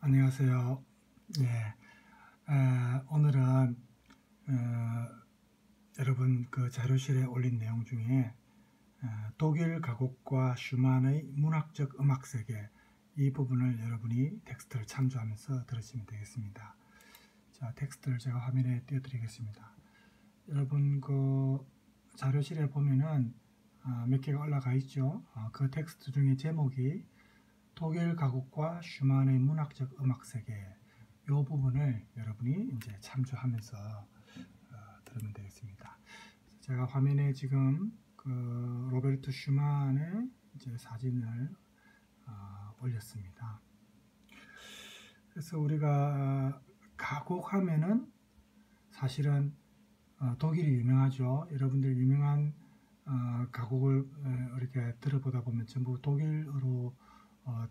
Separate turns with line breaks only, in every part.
안녕하세요. 예, 오늘은 여러분 그 자료실에 올린 내용 중에 독일 가곡과 슈만의 문학적 음악 세계 이 부분을 여러분이 텍스트를 참조하면서 들으시면 되겠습니다. 자, 텍스트를 제가 화면에 띄워드리겠습니다. 여러분 그 자료실에 보면은 몇 개가 올라가 있죠. 그 텍스트 중에 제목이 독일 가곡과 슈만의 문학적 음악 세계 이 부분을 여러분이 이제 참조하면서 들으면 되겠습니다. 제가 화면에 지금 그 로베르트 슈만의 이제 사진을 올렸습니다. 그래서 우리가 가곡하면은 사실은 독일이 유명하죠. 여러분들 유명한 가곡을 이렇게 들어보다 보면 전부 독일어로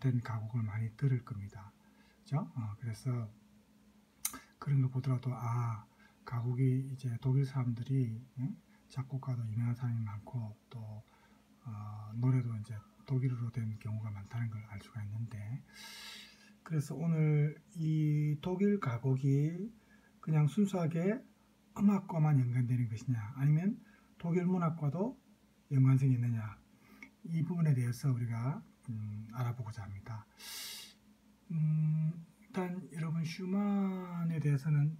된 가곡을 많이 들을 겁니다. 그죠? 그래서 그런 거 보더라도 가곡이 이제 독일 사람들이 작곡가도 유명한 사람이 많고 또 노래도 이제 독일어로 된 경우가 많다는 걸 알 수가 있는데, 그래서 오늘 이 독일 가곡이 그냥 순수하게 음악과만 연관되는 것이냐 아니면 독일 문학과도 연관성이 있느냐, 이 부분에 대해서 우리가 알아보고자 합니다. 일단 여러분 슈만에 대해서는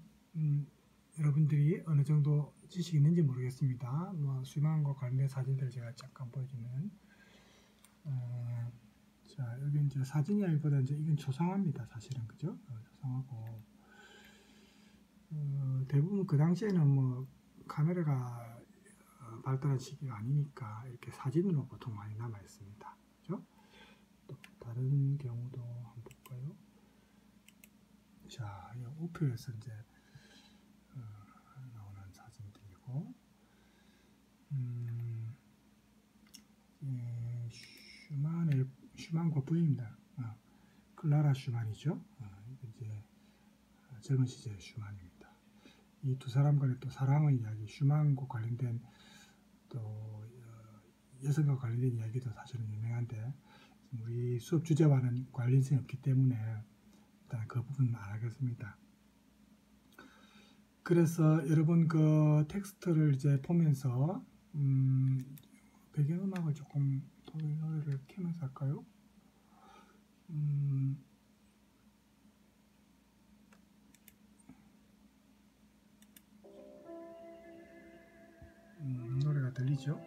여러분들이 어느 정도 지식이 있는지 모르겠습니다. 슈만과 관련된 사진들을 제가 잠깐 보여주면, 자, 여기 이제 사진이 아니보다 이제 이건 초상화입니다. 사실은 그죠? 초상화고 대부분 그 당시에는 뭐 카메라가 발달한 시기가 아니니까 이렇게 사진으로 보통 많이 남아 있습니다. 그죠? 또 다른 경우도 한번 볼까요? 자, 이 우표에서 이제 나오는 사진들이고, 슈만과 부인입니다. 클라라 슈만이죠. 이제 젊은 시절의 슈만입니다. 이 두 사람 간의 또 사랑의 이야기, 슈만과 관련된 또 여성과 관련된 이야기도 사실은 유명한데 우리 수업 주제와는 관련성이 없기 때문에 일단 그 부분은 안 하겠습니다. 그래서 여러분 그 텍스트를 이제 보면서 배경음악을 조금 독일 노래를 켜면서 할까요? 노래가 들리죠?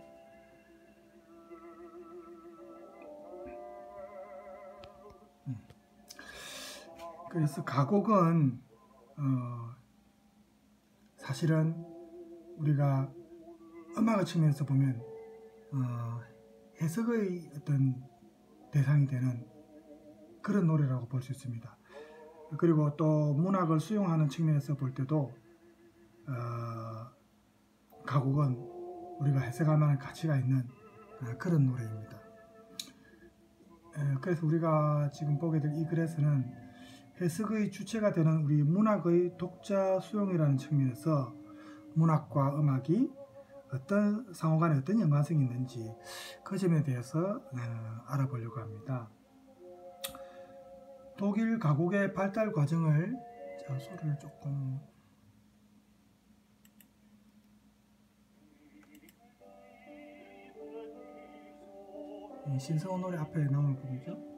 그래서 가곡은 사실은 우리가 음악의 측면에서 보면 해석의 어떤 대상이 되는 그런 노래라고 볼 수 있습니다. 그리고 또 문학을 수용하는 측면에서 볼 때도 가곡은 우리가 해석할 만한 가치가 있는 그런 노래입니다. 그래서 우리가 지금 보게 될 이 글에서는 해석의 주체가 되는 우리 문학의 독자 수용이라는 측면에서 문학과 음악이 어떤 상호간에 어떤 연관성이 있는지 그 점에 대해서 알아보려고 합니다. 독일 가곡의 발달 과정을, 자, 소리를 조금 신성호 노래 앞에 나오는 부분이죠.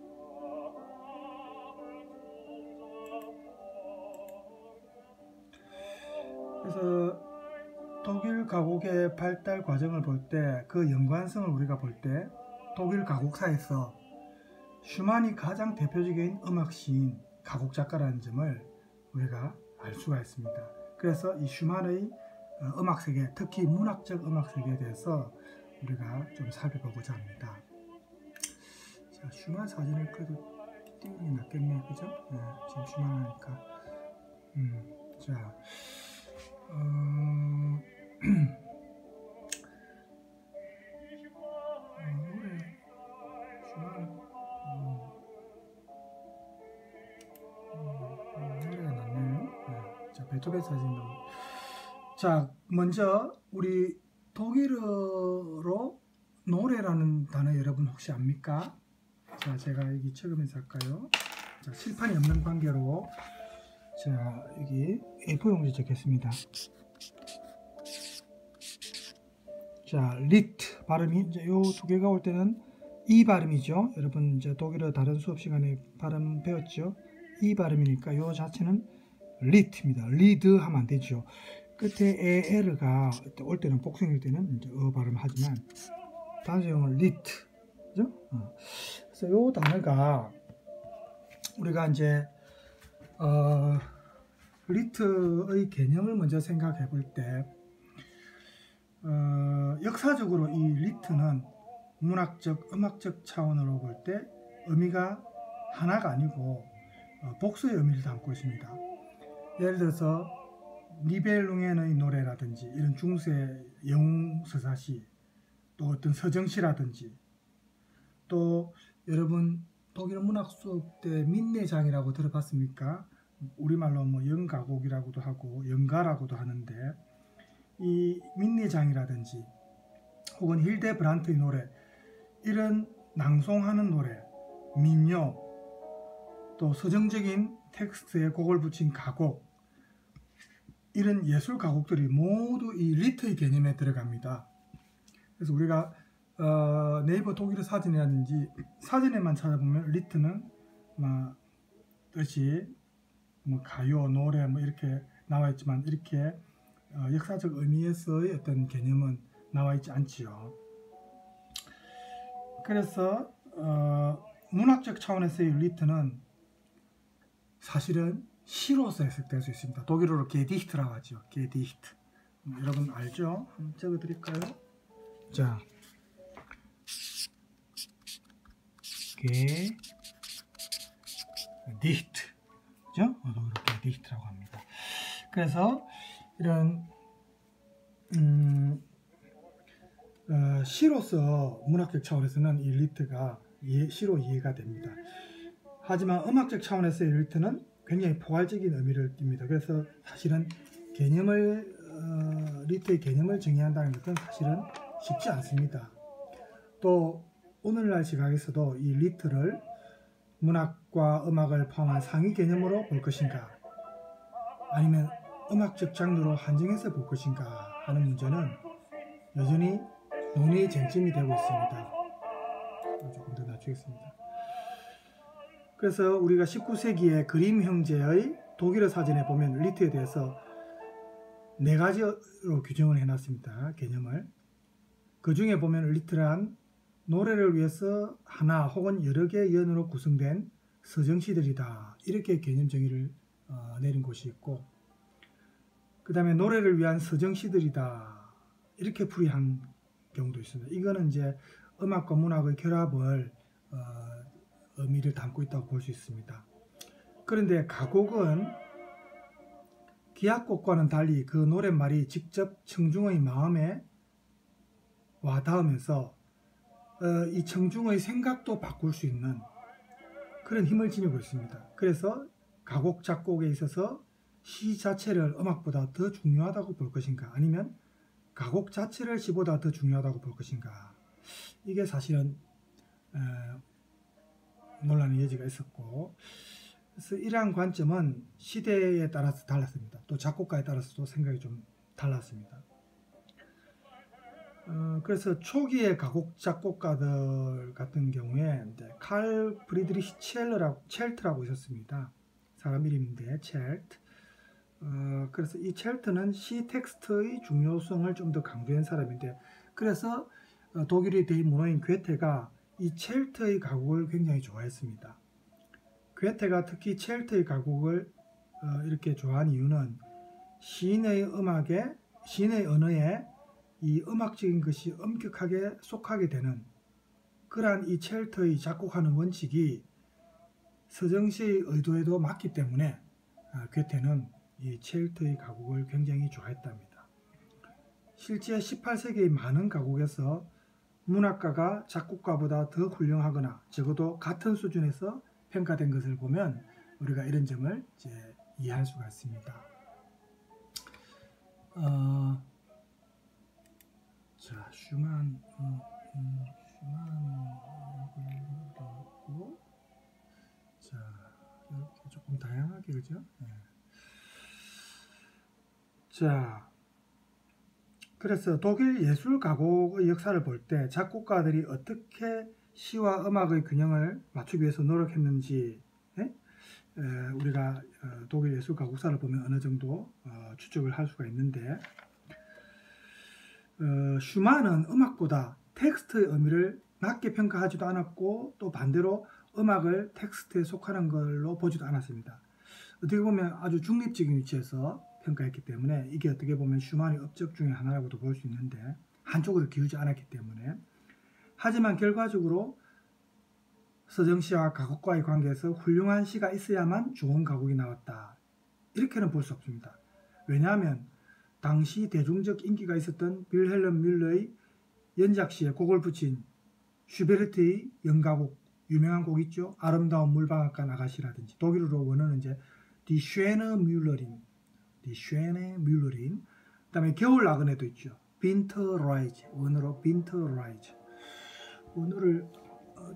그래서 독일 가곡의 발달 과정을 볼 때 그 연관성을 우리가 볼 때 독일 가곡사에서 슈만이 가장 대표적인 음악 시인, 가곡 작가라는 점을 우리가 알 수가 있습니다. 그래서 이 슈만의 음악 세계, 특히 문학적 음악 세계에 대해서 우리가 좀 살펴보고자 합니다. 자, 슈만 사진을 그래도 띄우는 게 낫겠네요, 그죠? 지금 슈만 하니까. 자, 노래 슈만 노래가 낫네요. 자, 베토벤 사진도. 자, 먼저 우리 독일어로 노래라는 단어 여러분 혹시 압니까? 자, 제가 여기 적으면서 할까요? 자, 칠판이 없는 관계로 자, 여기 A4 용지 적겠습니다. 자, 리트 발음이 이제 요 두 개가 올 때는 이 발음이죠. 여러분 이제 독일어 다른 수업 시간에 발음 배웠죠. 이 발음이니까 요 자체는 리트입니다. 리드 하면 안 되죠. 끝에 에르가 올 때는 복숭일 때는 이제 발음하지만 단수형은 리트, 그죠? 그래서 요 단어가 우리가 이제 리트의 개념을 먼저 생각해 볼 때, 역사적으로 이 리트는 문학적, 음악적 차원으로 볼 때 의미가 하나가 아니고 복수의 의미를 담고 있습니다. 예를 들어서 니벨룽겐의 노래라든지 이런 중세 영웅 서사시, 또 어떤 서정시라든지, 또 여러분 독일 문학 수업 때 민내장이라고 들어봤습니까? 우리말로 뭐 영가곡이라고도 하고 영가라고도 하는데, 이 민내장이라든지 혹은 힐데브란트의 노래, 이런 낭송하는 노래, 민요, 또 서정적인 텍스트에 곡을 붙인 가곡, 이런 예술 가곡들이 모두 이 리트의 개념에 들어갑니다. 그래서 우리가 네이버 독일어 사전이라든지 사전에만 찾아보면 리트는 뭐 뜻이 뭐 가요, 노래 뭐 이렇게 나와 있지만, 이렇게 역사적 의미에서의 어떤 개념은 나와 있지 않지요. 그래서 문학적 차원에서의 리트는 사실은 시로서 해석될 수 있습니다. 독일어로 게디히트라고 하죠. 게디히트. 여러분 알죠? 한번 적어 드릴까요? 자, 게디히트, 그죠? 독일어로 게디히트라고 합니다. 그래서 이런 시로서 문학적 차원에서는 이 리트가 시로 이해가 됩니다. 하지만 음악적 차원에서의 리트는 굉장히 포괄적인 의미를 띱니다. 그래서 사실은 리트의 개념을 정의한다는 것은 사실은 쉽지 않습니다. 또 오늘날 시각에서도 이 리트를 문학과 음악을 포함한 상위 개념으로 볼 것인가, 아니면 음악적 장르로 한정해서 볼 것인가 하는 문제는 여전히 논의의 쟁점이 되고 있습니다. 조금 더 낮추겠습니다. 그래서 우리가 19세기의 그림 형제의 독일어 사전에 보면 리트에 대해서 4가지로 규정을 해놨습니다. 개념을. 그 중에 보면 리트란 노래를 위해서 하나 혹은 여러 개의 연으로 구성된 서정시들이다, 이렇게 개념 정의를 내린 곳이 있고, 그 다음에 노래를 위한 서정시들이다, 이렇게 풀이한 경우도 있습니다. 이거는 이제 음악과 문학의 결합을 의미를 담고 있다고 볼 수 있습니다. 그런데 가곡은 기악곡과는 달리 그 노랫말이 직접 청중의 마음에 와닿으면서 이 청중의 생각도 바꿀 수 있는 그런 힘을 지니고 있습니다. 그래서 가곡 작곡에 있어서 시 자체를 음악보다 더 중요하다고 볼 것인가, 아니면 가곡 자체를 시보다 더 중요하다고 볼 것인가, 이게 사실은 논란의 여지가 있었고, 그래서 이러한 관점은 시대에 따라서 달랐습니다. 또 작곡가에 따라서도 생각이 좀 달랐습니다. 그래서 초기의 가곡 작곡가들 같은 경우에 이제 칼 프리드리히 첼트라고 있었습니다. 사람 이름인데 첼트. 그래서 이 첼트는 시 텍스트의 중요성을 좀 더 강조한 사람인데, 그래서 독일의 대문호인 괴테가 이 첼트의 가곡을 굉장히 좋아했습니다. 괴테가 특히 첼트의 가곡을 이렇게 좋아한 이유는 시인의 언어에 이 음악적인 것이 엄격하게 속하게 되는 그러한 이 첼트의 작곡하는 원칙이 서정시의 의도에도 맞기 때문에 괴테는 이 첼트의 가곡을 굉장히 좋아했답니다. 실제 18세기의 많은 가곡에서 문학가가 작곡가보다 더 훌륭하거나 적어도 같은 수준에서 평가된 것을 보면 우리가 이런 점을 이제 이해할 수가 있습니다. 자, 슈만 슈만하고 자, 이렇게 조금 다양하게, 그죠? 네. 자, 그래서 독일 예술 가곡의 역사를 볼 때 작곡가들이 어떻게 시와 음악의 균형을 맞추기 위해서 노력했는지, 예? 우리가 독일 예술 가곡사를 보면 어느 정도 추측을 할 수가 있는데, 슈만은 음악보다 텍스트의 의미를 낮게 평가하지도 않았고, 또 반대로 음악을 텍스트에 속하는 걸로 보지도 않았습니다. 어떻게 보면 아주 중립적인 위치에서 평가했기 때문에 이게 어떻게 보면 슈만의 업적 중에 하나라고도 볼 수 있는데, 한쪽으로 기우지 않았기 때문에. 하지만 결과적으로 서정시와 가곡과의 관계에서 훌륭한 시가 있어야만 좋은 가곡이 나왔다, 이렇게는 볼 수 없습니다. 왜냐하면 당시 대중적 인기가 있었던 빌헬름 뮬러의 연작시에 곡을 붙인 슈베르트의 연가곡, 유명한 곡 있죠. 아름다운 물방앗간 아가씨라든지, 독일어로 원어는 이제 Die schöne Müllerin, 그 다음에 겨울 나그네도 있죠. Winterreise, 원어로 Winterreise. 원어를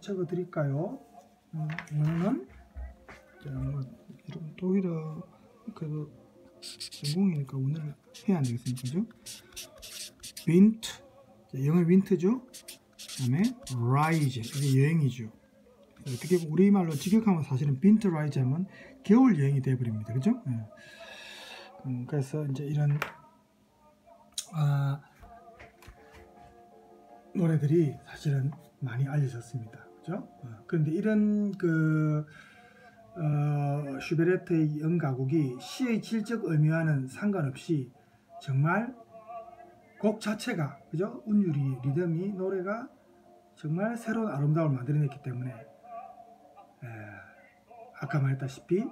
적어 드릴까요? 원어는 독일어 그래도 전공이니까 원어를 해야 안 되겠습니까? 그죠? 윈트, 영어 윈트죠. 그 다음에 라이즈, 이게 여행이죠. 어떻게 보면 우리말로 직역하면 사실은 윈터 라이즈 하면 겨울 여행이 되어버립니다. 그죠? 그래서 이제 이런 노래들이 사실은 많이 알려졌습니다. 그죠? 그런데 이런 슈베르트의 연가곡이 시의 질적 의미와는 상관없이 정말 곡 자체가, 그죠? 운율이, 리듬이, 노래가 정말 새로운 아름다움을 만들어냈기 때문에 아까 말했다시피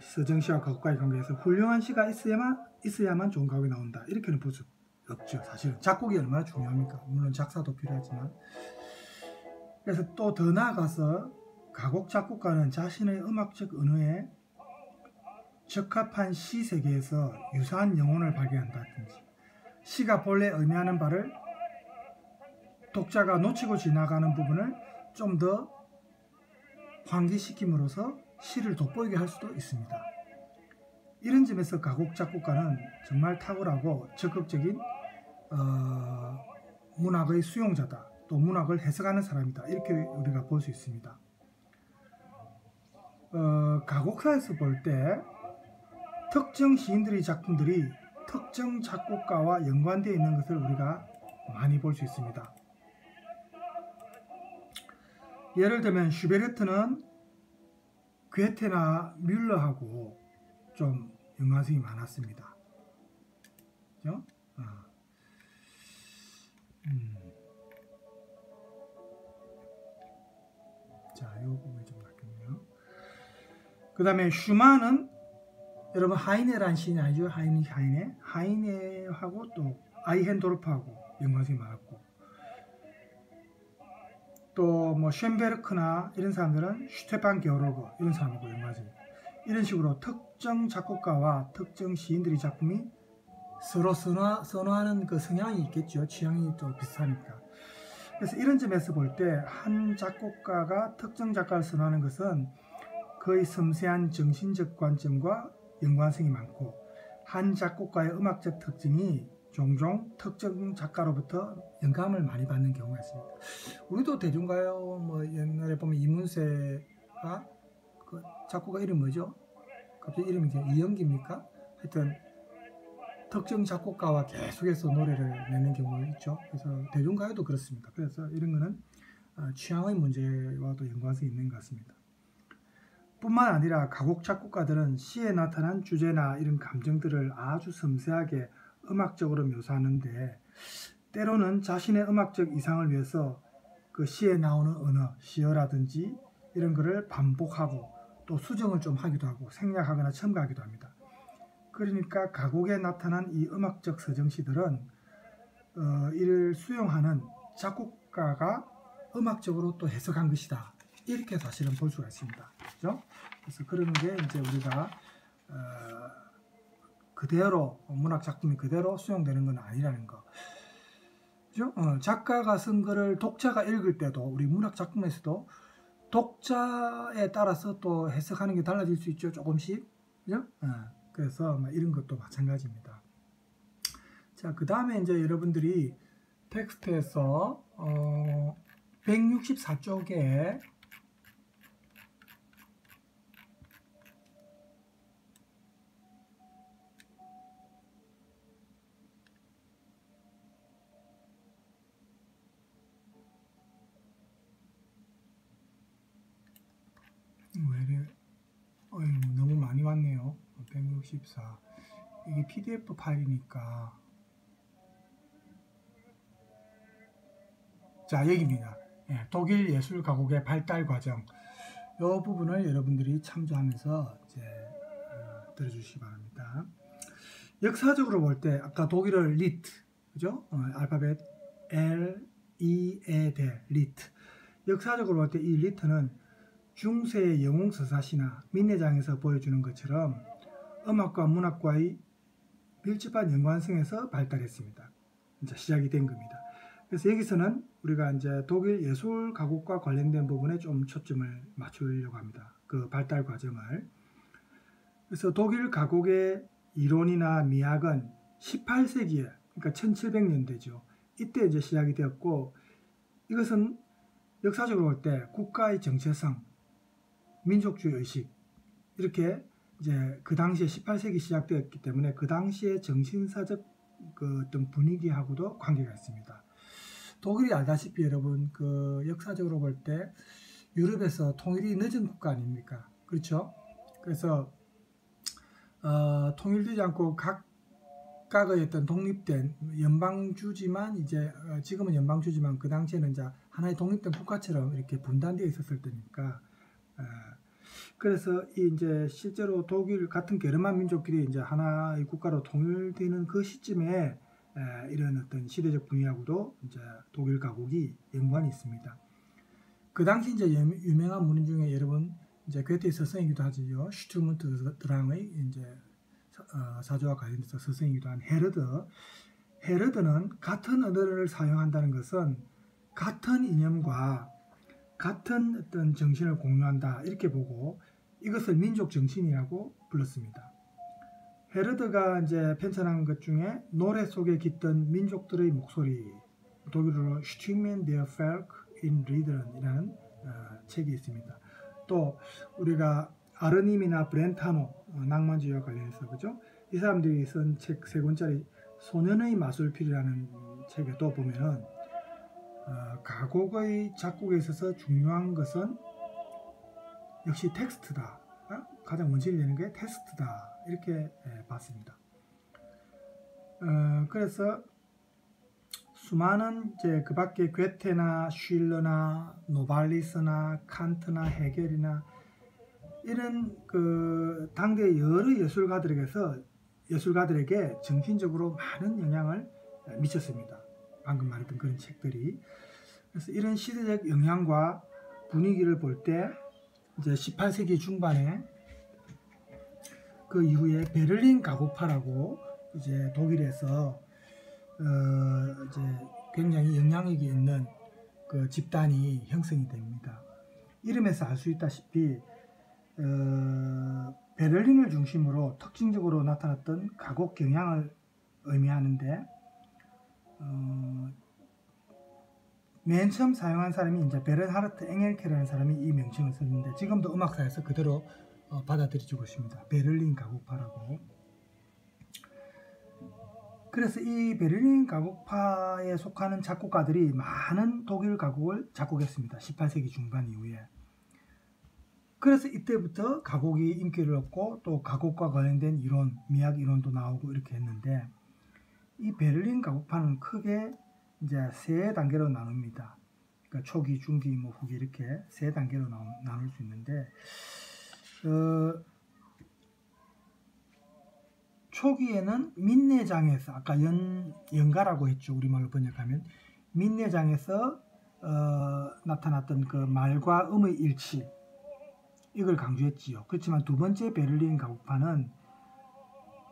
서정시와 가곡과의 관계에서 훌륭한 시가 있어야만 좋은 가곡이 나온다, 이렇게는 볼 수 없죠. 사실은 작곡이 얼마나 중요합니까? 물론 작사도 필요하지만. 그래서 또 더 나아가서 가곡 작곡가는 자신의 음악적 언어에 적합한 시 세계에서 유사한 영혼을 발견한다든지, 시가 본래 의미하는 바를 독자가 놓치고 지나가는 부분을 좀 더 환기시킴으로써 시를 돋보이게 할 수도 있습니다. 이런 점에서 가곡 작곡가는 정말 탁월하고 적극적인 문학의 수용자다, 또 문학을 해석하는 사람이다, 이렇게 우리가 볼 수 있습니다. 가곡사에서 볼 때 특정 시인들의 작품들이 특정 작곡가와 연관되어 있는 것을 우리가 많이 볼 수 있습니다. 예를 들면 슈베르트는 괴테나 뮬러하고 좀 연관성이 많았습니다. 그죠? 자, 이 부분이 좀 낫겠네요. 그 다음에 슈만은 여러분 하이네라는 시인이 아니죠? 하이네하고 또 아이헨도르프하고 연관성이 많았고, 또 뭐 쉔베르크나 이런 사람들은 슈테판 게오르그 이런 사람하고 연관성이, 이런 식으로 특정 작곡가와 특정 시인들의 작품이 서로 선호하는 그 성향이 있겠죠. 취향이 또 비슷하니까. 그래서 이런 점에서 볼 때 한 작곡가가 특정 작가를 선호하는 것은 거의 섬세한 정신적 관점과 연관성이 많고, 한 작곡가의 음악적 특징이 종종 특정 작가로부터 영감을 많이 받는 경우가 있습니다. 우리도 대중가요 뭐 옛날에 보면 이문세가 그 작곡가 이름 뭐죠? 갑자기 이름이 이영기입니까? 하여튼 특정 작곡가와 계속해서 노래를 내는 경우가 있죠. 그래서 대중가요도 그렇습니다. 그래서 이런 거는 취향의 문제와도 연관성이 있는 것 같습니다. 뿐만 아니라 가곡 작곡가들은 시에 나타난 주제나 이런 감정들을 아주 섬세하게 음악적으로 묘사하는데, 때로는 자신의 음악적 이상을 위해서 그 시에 나오는 언어, 시어라든지 이런 거를 반복하고 또 수정을 좀 하기도 하고 생략하거나 첨가하기도 합니다. 그러니까 가곡에 나타난 이 음악적 서정시들은 이를 수용하는 작곡가가 음악적으로 또 해석한 것이다, 이렇게 사실은 볼 수가 있습니다. 그렇죠? 그래서 그런 게 이제 우리가 그대로 문학 작품이 그대로 수용되는 건 아니라는 거. 그렇죠? 작가가 쓴 글을 독자가 읽을 때도 우리 문학 작품에서도 독자에 따라서 또 해석하는 게 달라질 수 있죠. 조금씩. 그죠? 그래서 이런 것도 마찬가지입니다. 자, 그 다음에 이제 여러분들이 텍스트에서 164쪽에 너무 많이 왔네요. 164. 이게 PDF 파일이니까. 자, 여기입니다. 독일 예술 가곡의 발달 과정. 이 부분을 여러분들이 참조하면서 이제 들어주시기 바랍니다. 역사적으로 볼 때 아까 독일어 리트, 그죠? 알파벳 L, E에 대 리트. 역사적으로 볼 때 이 리트는 중세의 영웅서사시나 민내장에서 보여주는 것처럼 음악과 문학과의 밀접한 연관성에서 발달했습니다. 이제 시작이 된 겁니다. 그래서 여기서는 우리가 이제 독일 예술 가곡과 관련된 부분에 좀 초점을 맞추려고 합니다. 그 발달 과정을. 그래서 독일 가곡의 이론이나 미학은 18세기에, 그러니까 1700년대죠. 이때 이제 시작이 되었고, 이것은 역사적으로 볼 때 국가의 정체성, 민족주의 의식, 이렇게 이제 그 당시에 18세기 시작되었기 때문에 그 당시의 정신사적 그 어떤 분위기하고도 관계가 있습니다. 독일이 알다시피 여러분 그 역사적으로 볼 때 유럽에서 통일이 늦은 국가 아닙니까? 그렇죠? 그래서 통일되지 않고 각각의 어떤 독립된 연방주지만 이제 지금은 연방주지만 그 당시에는 이제 하나의 독립된 국가처럼 이렇게 분단되어 있었을 때니까 그래서 이제 실제로 독일 같은 게르만 민족끼리 이제 하나의 국가로 통일되는 그 시점에 이런 어떤 시대적 분위기하고도 이제 독일 가곡이 연관이 있습니다. 그 당시 이제 유명한 문인 중에 여러분 이제 괴테의 서성이기도 하지요. 슈투르트 드랑의 이제 사조와 관련해서 서성이기도 한 헤르드는 같은 언어를 사용한다는 것은 같은 이념과 같은 어떤 정신을 공유한다 이렇게 보고 이것을 민족 정신이라고 불렀습니다. 헤르드가 이제 편찬한 것 중에 노래 속에 깃든 민족들의 목소리, 독일어로 Stimmen der Volk in Liedern이라는 책이 있습니다. 또 우리가 아르님이나 브렌타노 낭만주의와 관련해서 그죠? 이 사람들이 쓴 책 3권짜리 소년의 마술필이라는 책에 또 보면은 가곡의 작곡에 있어서 중요한 것은 역시 텍스트다. 가장 원칙이 되는 게 텍스트다. 이렇게 봤습니다. 그래서 수많은 이제 그 밖에 괴테나 쉴러나 노발리스나 칸트나 헤겔이나 이런 그 당대 여러 예술가들에게 정신적으로 많은 영향을 미쳤습니다. 방금 말했던 그런 책들이. 그래서 이런 시대적 영향과 분위기를 볼 때 이제 18세기 중반에 그 이후에 베를린 가곡파라고 이제 독일에서 이제 굉장히 영향력이 있는 그 집단이 형성이 됩니다. 이름에서 알 수 있다시피 베를린을 중심으로 특징적으로 나타났던 가곡 경향을 의미하는데 맨 처음 사용한 사람이 이제 베른하르트 엥겔케라는 사람이 이 명칭을 썼는데 지금도 음악사에서 그대로 받아들여지고 있습니다. 베를린 가곡파라고. 그래서 이 베를린 가곡파에 속하는 작곡가들이 많은 독일 가곡을 작곡했습니다. 18세기 중반 이후에. 그래서 이때부터 가곡이 인기를 얻고 또 가곡과 관련된 이론, 미학 이론도 나오고 이렇게 했는데 이 베를린 가곡파는 크게 이제 3단계로 나눕니다. 그러니까 초기, 중기, 후기 이렇게 3단계로 나눌 수 있는데 초기에는 민내장에서 아까 연가라고 했죠. 우리말로 번역하면 민내장에서 나타났던 그 말과 음의 일치 이걸 강조했지요. 그렇지만 두 번째 베를린 가곡파는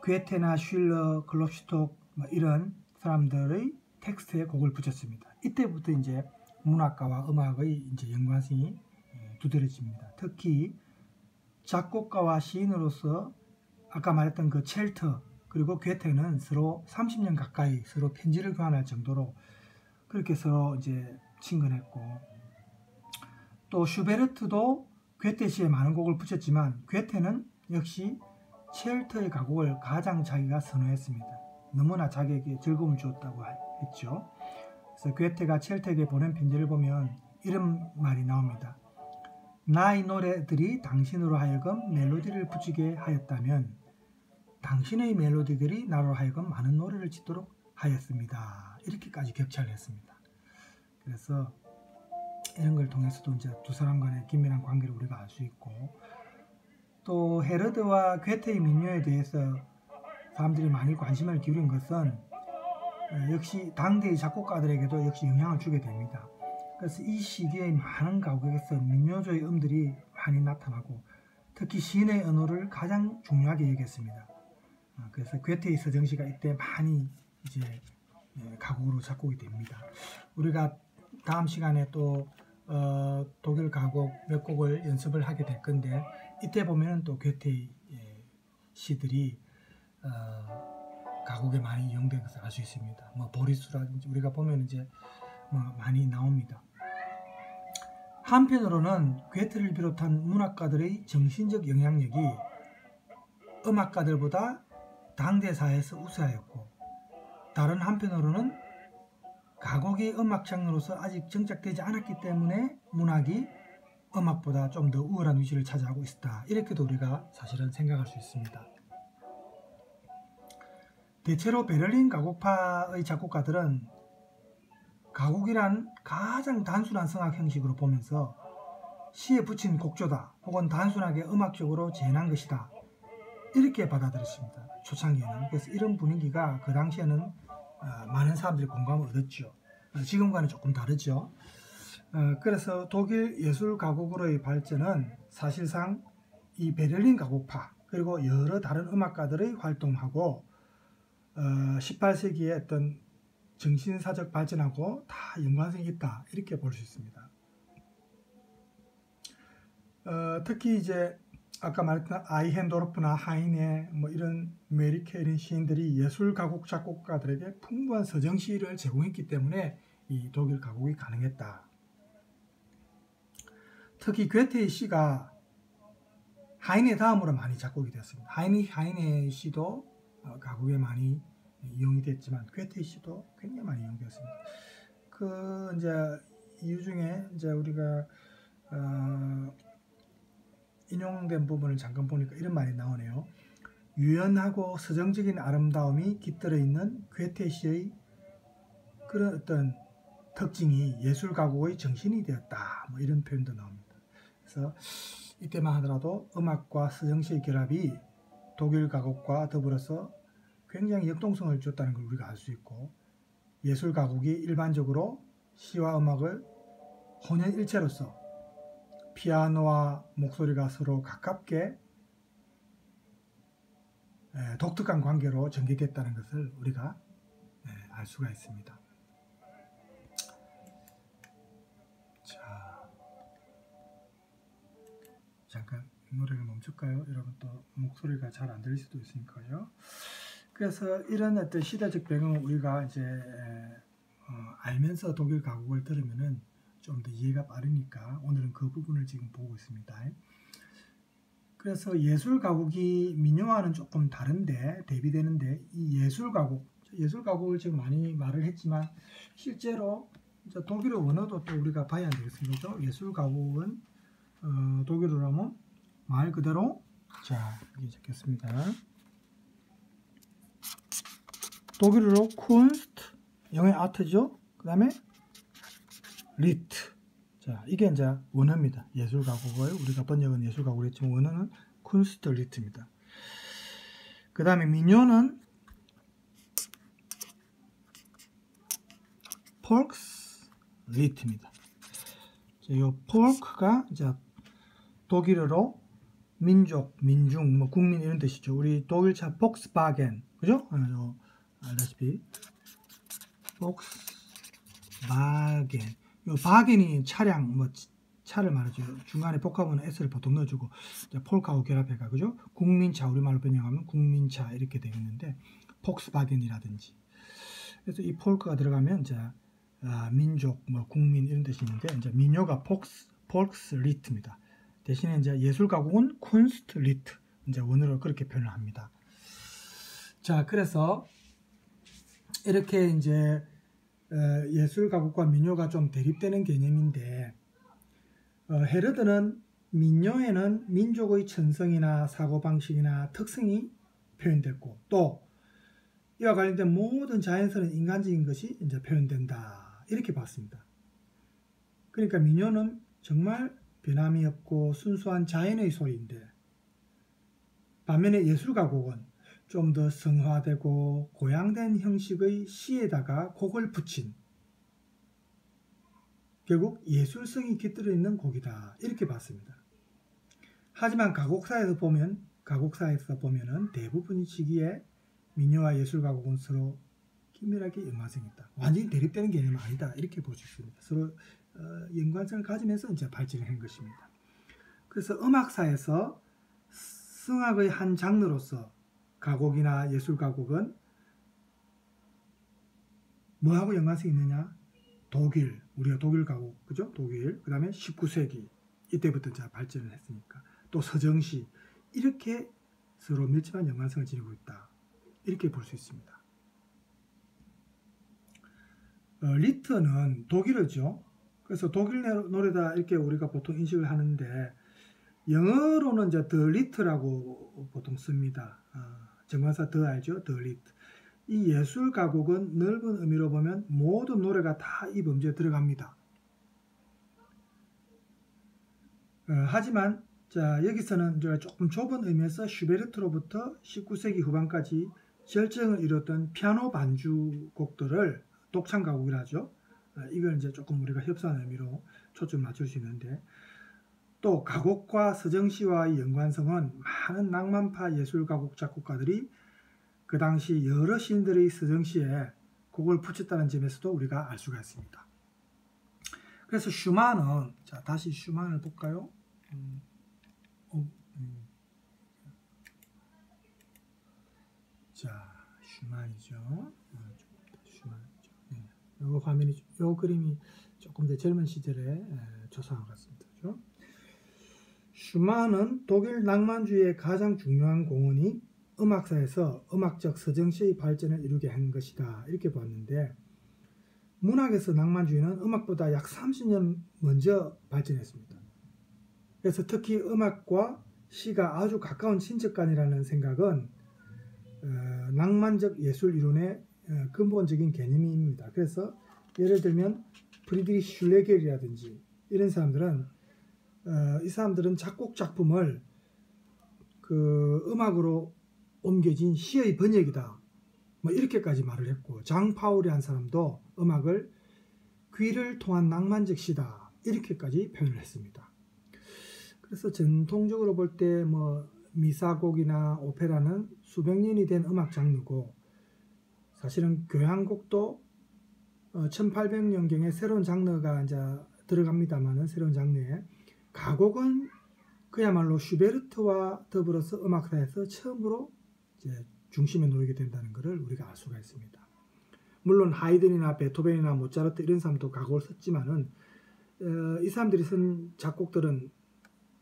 괴테나 슐러, 클롭슈톡 이런 사람들의 텍스트에 곡을 붙였습니다. 이때부터 이제 문학가와 음악의 이제 연관성이 두드러집니다. 특히 작곡가와 시인으로서 아까 말했던 그 첼터 그리고 괴테는 서로 30년 가까이 서로 편지를 교환할 정도로 그렇게 서로 이제 친근했고, 또 슈베르트도 괴테 시에 많은 곡을 붙였지만 괴테는 역시 첼터의 가곡을 가장 자기가 선호했습니다. 너무나 자기에게 즐거움을 주었다고 했죠. 그래서 괴테가 첼터에게 보낸 편지를 보면 이런 말이 나옵니다. 나의 노래들이 당신으로 하여금 멜로디를 붙이게 하였다면 당신의 멜로디들이 나로 하여금 많은 노래를 짓도록 하였습니다. 이렇게까지 격차를 했습니다. 그래서 이런 걸 통해서도 이제 두 사람 간의 긴밀한 관계를 우리가 알 수 있고, 또 헤르드와 괴테의 민요에 대해서 사람들이 많이 관심을 기울인 것은 역시 당대의 작곡가들에게도 역시 영향을 주게 됩니다. 그래서 이 시기의 많은 가곡에서 민요조의 음들이 많이 나타나고 특히 시인의 언어를 가장 중요하게 여겼습니다. 그래서 괴테의 서정시가 이때 많이 이제 가곡으로 작곡이 됩니다. 우리가 다음 시간에 또 독일 가곡 몇 곡을 연습을 하게 될 건데, 이때 보면 또 괴테의 시들이 가곡에 많이 이용된 것을 알 수 있습니다. 뭐 보리수라든지 우리가 보면 이제 뭐 많이 나옵니다. 한편으로는 괴테를 비롯한 문학가들의 정신적 영향력이 음악가들보다 당대 사회에서 우세하였고, 다른 한편으로는 가곡이 음악 장르로서 아직 정착되지 않았기 때문에 문학이 음악보다 좀 더 우월한 위치를 차지하고 있다. 이렇게도 우리가 사실은 생각할 수 있습니다. 대체로 베를린 가곡파의 작곡가들은 가곡이란 가장 단순한 성악 형식으로 보면서 시에 붙인 곡조다 혹은 단순하게 음악적으로 재현한 것이다 이렇게 받아들였습니다. 초창기에는. 그래서 이런 분위기가 그 당시에는 많은 사람들이 공감을 얻었죠. 지금과는 조금 다르죠. 그래서 독일 예술 가곡으로의 발전은 사실상 이 베를린 가곡파 그리고 여러 다른 음악가들의 활동하고 18세기의 어떤 정신사적 발전하고 다 연관성이 있다 이렇게 볼 수 있습니다. 특히 이제 아까 말했던 아이헨도르프나 하이네 뭐 이런 메리케 이런 시인들이 예술 가곡 작곡가들에게 풍부한 서정시를 제공했기 때문에 이 독일 가곡이 가능했다. 특히 괴테의 시가 하이네 다음으로 많이 작곡이 되었습니다. 하이네 시도 가곡에 많이 이용이 됐지만 괴테의 시도 굉장히 많이 이용되었습니다. 그 이제 이유 중에 이제 우리가 인용된 부분을 잠깐 보니까 이런 말이 나오네요. 유연하고 서정적인 아름다움이 깃들어 있는 괴테 시의 그런 어떤 특징이 예술 가곡의 정신이 되었다. 뭐 이런 표현도 나옵니다. 그래서 이때만 하더라도 음악과 서정시의 결합이 독일 가곡과 더불어서 굉장히 역동성을 줬다는 걸 우리가 알 수 있고, 예술 가곡이 일반적으로 시와 음악을 혼연일체로서 피아노와 목소리가 서로 가깝게 독특한 관계로 전개됐다는 것을 우리가 알 수가 있습니다. 자, 잠깐 노래를 멈출까요? 여러분 또 목소리가 잘 안 들릴 수도 있으니까요. 그래서 이런 어떤 시대적 배경을 우리가 이제 알면서 독일 가곡을 들으면은 좀 더 이해가 빠르니까 오늘은 그 부분을 지금 보고 있습니다. 그래서 예술 가곡이 민요와는 조금 다른데 대비되는데, 이 예술 가곡을 지금 많이 말을 했지만 실제로 독일어 원어도 또 우리가 봐야 되겠습니다. 예술 가곡은 독일어로 하면 말 그대로, 자 여기 적겠습니다. 독일어로 쿤스트, 영어의 아트죠. 그 다음에 리트. 자, 이게 이제 원어입니다. 예술 가곡을 우리가 번역은 예술 가곡을 했지만 원어는 쿤스트 리트입니다. 그 다음에 민요는 폴크스 리트입니다. 이 폴크가 이제 독일어로 민족, 민중, 뭐 국민 이런 뜻이죠. 우리 독일차 폭스바겐, 그죠? 알다시피 폭스바겐. 요 바겐이 차량, 뭐 차를 말하죠. 중간에 복합어는 s를 보통 넣어주고 폴크하고 결합해가 그죠? 국민차 우리말로 번역하면 국민차 이렇게 되겠는데 폭스바겐이라든지 그래서 이 폴크가 들어가면 이제 민족 뭐 국민 이런 뜻이 있는데 이제 민요가 폴크스리트입니다. 대신에 이제 예술 가곡은 쿤스트리트 이제 원어로 그렇게 표현을 합니다. 자 그래서 이렇게 이제 예술 가곡과 민요가 좀 대립되는 개념인데 헤르드는 민요에는 민족의 천성이나 사고방식이나 특성이 표현됐고 또 이와 관련된 모든 자연스러운 인간적인 것이 이제 표현된다 이렇게 봤습니다. 그러니까 민요는 정말 변함이 없고 순수한 자연의 소리인데 반면에 예술 가곡은 좀 더 성화되고 고양된 형식의 시에다가 곡을 붙인 결국 예술성이 깃들어 있는 곡이다 이렇게 봤습니다. 하지만 가곡사에서 보면은 대부분이 시기에 민요와 예술 가곡은 서로 긴밀하게 연관성이 있다. 완전히 대립되는 개념은 아니다 이렇게 볼 수 있습니다. 서로 연관성을 가지면서 이제 발전을 한 것입니다. 그래서 음악사에서 성악의 한 장르로서 가곡이나 예술 가곡은 뭐하고 연관성이 있느냐? 독일, 우리가 독일 가곡, 그죠? 독일, 그 다음에 19세기, 이때부터 이제 발전을 했으니까. 또 서정시, 이렇게 서로 밀접한 연관성을 지니고 있다. 이렇게 볼 수 있습니다. 리트는 독일어죠. 그래서 독일 노래다 이렇게 우리가 보통 인식을 하는데, 영어로는 이제 the lit라고 보통 씁니다. 정관사 the 알죠? the lit. 이 예술 가곡은 넓은 의미로 보면 모든 노래가 다 이 범주에 들어갑니다. 하지만 자 여기서는 이제 조금 좁은 의미에서 슈베르트로부터 19세기 후반까지 절정을 이뤘던 피아노 반주 곡들을 독창 가곡이라 하죠. 이걸 이제 조금 우리가 협소한 의미로 초점 맞출 수 있는데 또 가곡과 서정시와의 연관성은 많은 낭만파 예술 가곡 작곡가들이 그 당시 여러 시인들의 서정시에 곡을 붙였다는 점에서도 우리가 알 수가 있습니다. 그래서 슈만은 자 다시 슈만을 볼까요? 자 슈만이죠. 슈만이죠. 네. 요 화면이 요 그림이 조금 더 젊은 시절에 조상한 것 같습니다. 그렇죠? 슈만은 독일 낭만주의의 가장 중요한 공헌이 음악사에서 음악적 서정시의 발전을 이루게 한 것이다. 이렇게 봤는데 문학에서 낭만주의는 음악보다 약 30년 먼저 발전했습니다. 그래서 특히 음악과 시가 아주 가까운 친척간이라는 생각은 낭만적 예술 이론의 근본적인 개념입니다. 그래서 예를 들면 프리드리히 슐레겔이라든지 이런 사람들은 이 사람들은 작곡 작품을 그 음악으로 옮겨진 시의 번역이다. 뭐 이렇게까지 말을 했고 장 파울이라는 사람도 음악을 귀를 통한 낭만적 시다. 이렇게까지 표현을 했습니다. 그래서 전통적으로 볼 때 뭐 미사곡이나 오페라는 수백 년이 된 음악 장르고 사실은 교향곡도 1800년경에 새로운 장르가 이제 들어갑니다만은 새로운 장르에 가곡은 그야말로 슈베르트와 더불어서 음악사에서 처음으로 이제 중심에 놓이게 된다는 것을 우리가 알 수가 있습니다. 물론 하이든이나 베토벤이나 모차르트 이런 사람도 가곡을 썼지만은 이 사람들이 쓴 작곡들은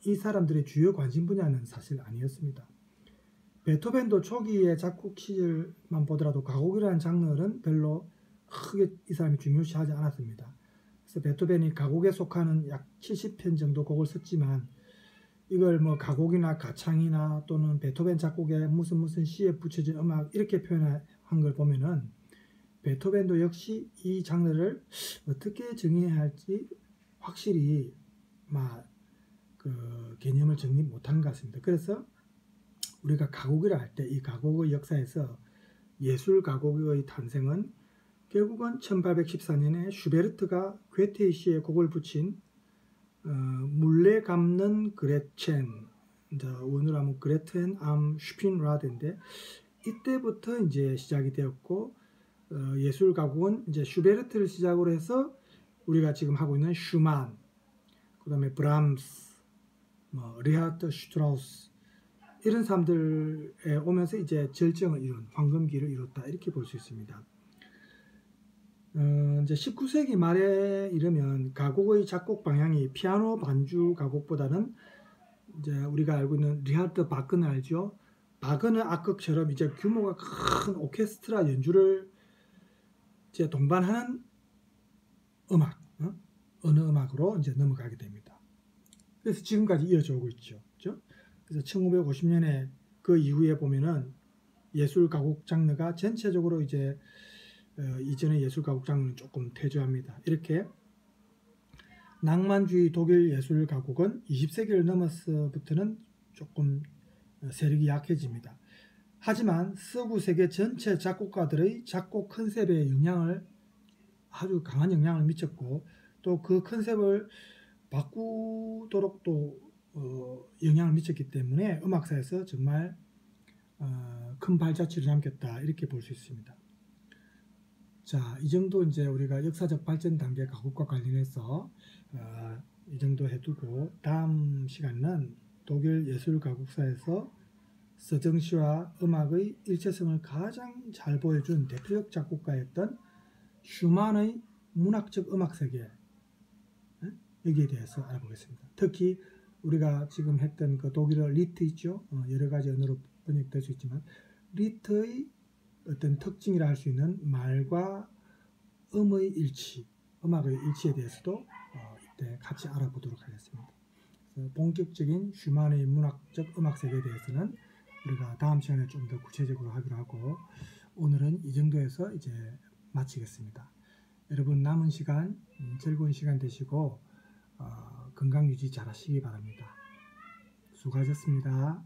이 사람들의 주요 관심 분야는 사실 아니었습니다. 베토벤도 초기의 작곡 시절만 보더라도 가곡이라는 장르는 별로 크게 이 사람이 중요시하지 않았습니다. 그래서 베토벤이 가곡에 속하는 약 70편 정도 곡을 썼지만 이걸 뭐 가곡이나 가창이나 또는 베토벤 작곡에 무슨 시에 붙여진 음악 이렇게 표현한 걸 보면은 베토벤도 역시 이 장르를 어떻게 정의해야 할지 확실히 그 개념을 정리 못한 것 같습니다. 그래서 우리가 가곡이라 할 때 이 가곡의 역사에서 예술 가곡의 탄생은 결국은 1814년에 슈베르트가 괴테의 시에 곡을 붙인 물레 감는 그레첸, 원어로 하면 그레텐 암 슈핀라드인데 이때부터 이제 시작이 되었고 예술 가곡은 이제 슈베르트를 시작으로 해서 우리가 지금 하고 있는 슈만 그 다음에 브람스, 리하르트 슈트라우스 이런 사람들에 오면서 이제 절정을 이룬 황금기를 이뤘다 이렇게 볼 수 있습니다. 이제 19세기 말에 이르면 가곡의 작곡 방향이 피아노 반주 가곡보다는 이제 우리가 알고 있는 리하르트 바흐는 알죠? 바흐는 악극처럼 이제 규모가 큰 오케스트라 연주를 이제 동반하는 음악, 어느 음악으로 이제 넘어가게 됩니다. 그래서 지금까지 이어져 오고 있죠. 그렇죠? 그래서 1950년에 그 이후에 보면은 예술 가곡 장르가 전체적으로 이제 이전의 예술 가곡 장르는 조금 퇴조합니다. 이렇게 낭만주의 독일 예술 가곡은 20세기를 넘어서부터는 조금 세력이 약해집니다. 하지만 서구 세계 전체 작곡가들의 작곡 컨셉에 아주 강한 영향을 미쳤고 또 그 컨셉을 바꾸도록 또 영향을 미쳤기 때문에 음악사에서 정말 큰 발자취를 남겼다 이렇게 볼 수 있습니다. 자, 이 정도 이제 우리가 역사적 발전 단계 가곡과 관련해서 이 정도 해두고 다음 시간은 독일 예술 가곡사에서 서정시와 음악의 일체성을 가장 잘 보여준 대표적 작곡가였던 슈만의 문학적 음악 세계 여기에 대해서 알아보겠습니다. 특히 우리가 지금 했던 그 독일어 리트 있죠. 여러 가지 언어로 번역될 수 있지만 리트의 어떤 특징이라 할 수 있는 말과 음의 일치, 음악의 일치에 대해서도 이때 같이 알아보도록 하겠습니다. 그래서 본격적인 슈만의 문학적 음악 세계에 대해서는 우리가 다음 시간에 좀 더 구체적으로 하기로 하고 오늘은 이 정도에서 이제 마치겠습니다. 여러분 남은 시간 즐거운 시간 되시고 건강 유지 잘 하시기 바랍니다. 수고하셨습니다.